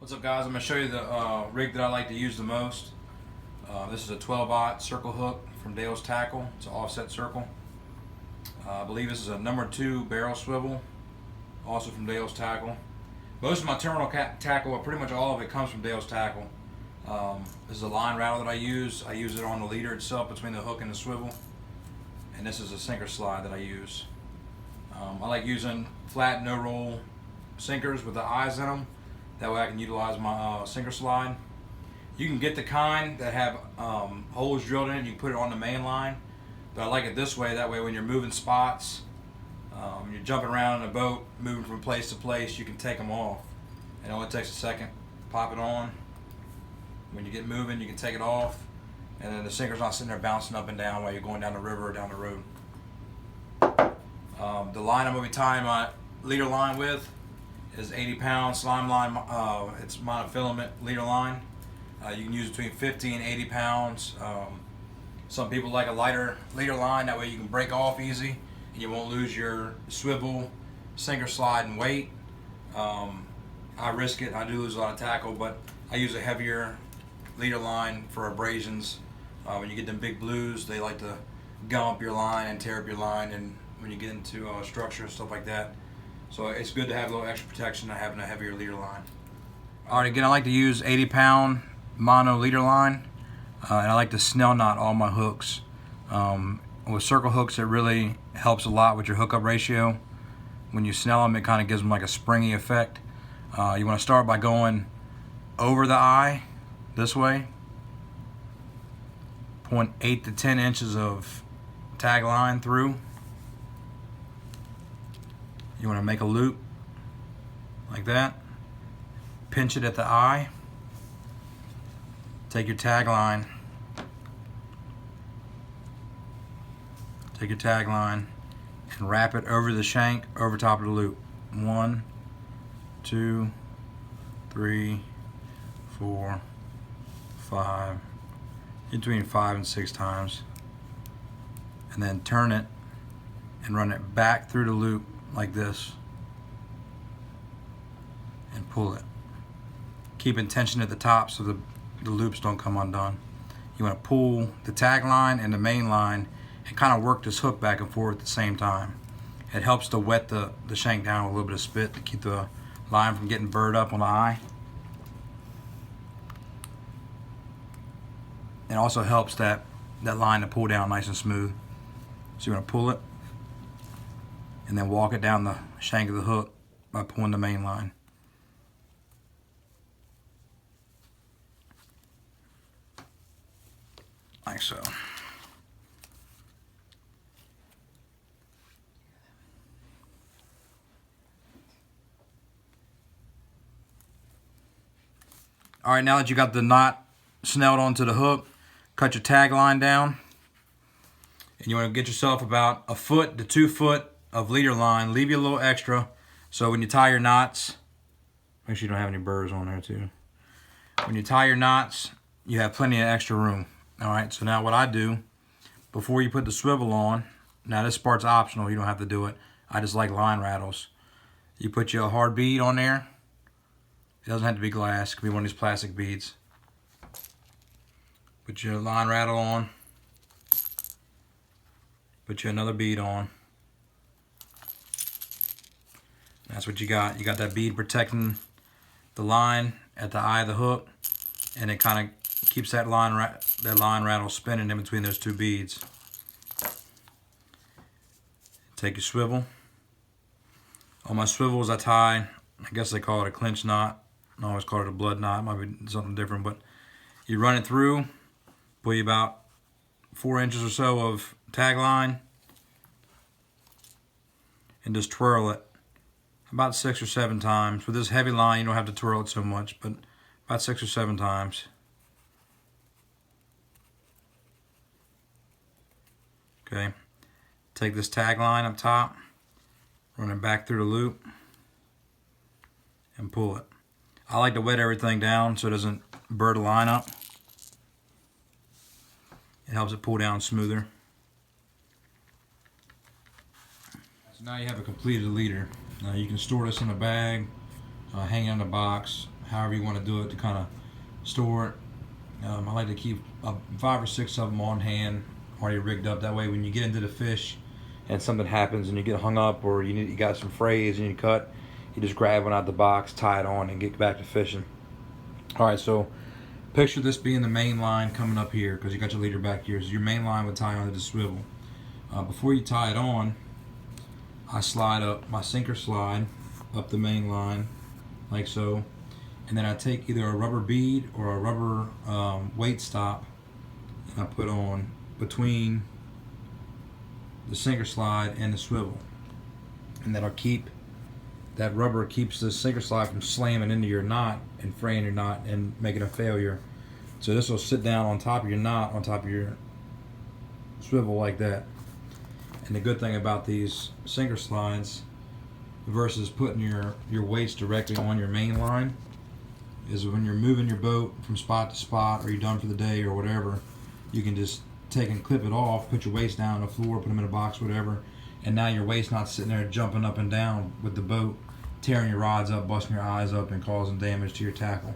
What's up, guys? I'm going to show you the rig that I like to use the most. This is a 12-aught circle hook from Dale's Tackle. It's an offset circle. I believe this is a number 2 barrel swivel, also from Dale's Tackle. Most of my terminal tackle, or pretty much all of it, comes from Dale's Tackle. This is a line rattle that I use. I use it on the leader itself between the hook and the swivel. And this is a sinker slide that I use. I like using flat no-roll sinkers with the eyes in them. That way I can utilize my sinker slide. You can get the kind that have holes drilled in it and you put it on the main line. But I like it this way. That way when you're moving spots, you're jumping around in a boat, moving from place to place, you can take them off. It only takes a second. Pop it on. When you get moving, you can take it off. And then the sinker's not sitting there bouncing up and down while you're going down the river or down the road. The line I'm going to be tying my leader line with is 80-pound slime line. It's monofilament leader line. You can use between 50 and 80 pounds. Some people like a lighter leader line. That way you can break off easy and you won't lose your swivel, sinker slide, and weight. I risk it. I do lose a lot of tackle, but I use a heavier leader line for abrasions. When you get them big blues, they like to gum up your line and tear up your line, and when you get into structure and stuff like that. So it's good to have a little extra protection than having a heavier leader line. Alright, again, I like to use 80-pound mono leader line, and I like to snell knot all my hooks. With circle hooks, it really helps a lot with your hookup ratio. When you snell them, it kind of gives them like a springy effect. You want to start by going over the eye this way. Point 8 to 10 inches of tag line through. You want to make a loop like that. Pinch it at the eye. Take your tag line. Take your tag line and wrap it over the shank, over top of the loop. 1, 2, 3, 4, 5, between 5 and 6 times. And then turn it and run it back through the loop like this and pull it. Keeping tension at the top so the loops don't come undone. You want to pull the tag line and the main line and kind of work this hook back and forth at the same time. It helps to wet the shank down with a little bit of spit to keep the line from getting burred up on the eye. It also helps that line to pull down nice and smooth. So you're going to pull it and then walk it down the shank of the hook by pulling the main line. Like so. Alright, now that you got the knot snelled onto the hook, cut your tag line down. And you want to get yourself about 1 foot to 2 foot of leader line. Leave you a little extra so when you tie your knots, make sure you don't have any burrs on there too. When you tie your knots, you have plenty of extra room. Alright, so now what I do, before you put the swivel on, now this part's optional, you don't have to do it. I just like line rattles. You put your hard bead on there. It doesn't have to be glass, it could be one of these plastic beads. Put your line rattle on. Put you another bead on. That's what you got. You got that bead protecting the line at the eye of the hook, and it kind of keeps that line rattle spinning in between those 2 beads. Take your swivel. On my swivels I tie, I guess they call it a clinch knot. I always call it a blood knot. It might be something different, but you run it through, pull you about 4 inches or so of tag line, and just twirl it about 6 or 7 times. With this heavy line, you don't have to twirl it so much, but about 6 or 7 times. Okay, take this tag line up top, run it back through the loop, and pull it. I like to wet everything down so it doesn't burr the line up. It helps it pull down smoother. So now you have a completed leader. You can store this in a bag, hang it in a box, however you want to do it to kind of store it. I like to keep 5 or 6 of them on hand, already rigged up. That way, when you get into the fish and something happens and you get hung up, or you got some frays and you cut, you just grab one out of the box, tie it on, and get back to fishing. All right, so picture this being the main line coming up here, because you got your leader back here. So your main line would tie onto the swivel. Before you tie it on, I slide up my sinker slide up the main line like so, and then I take either a rubber bead or a rubber weight stop, and I put on between the sinker slide and the swivel, and that rubber keeps the sinker slide from slamming into your knot and fraying your knot and making a failure. So this will sit down on top of your knot, on top of your swivel like that. And the good thing about these sinker slides versus putting your weights directly on your main line is when you're moving your boat from spot to spot, or you're done for the day or whatever, you can just take and clip it off, put your weights down on the floor, put them in a box, whatever, and now your weight's not sitting there jumping up and down with the boat, tearing your rods up, busting your eyes up, and causing damage to your tackle.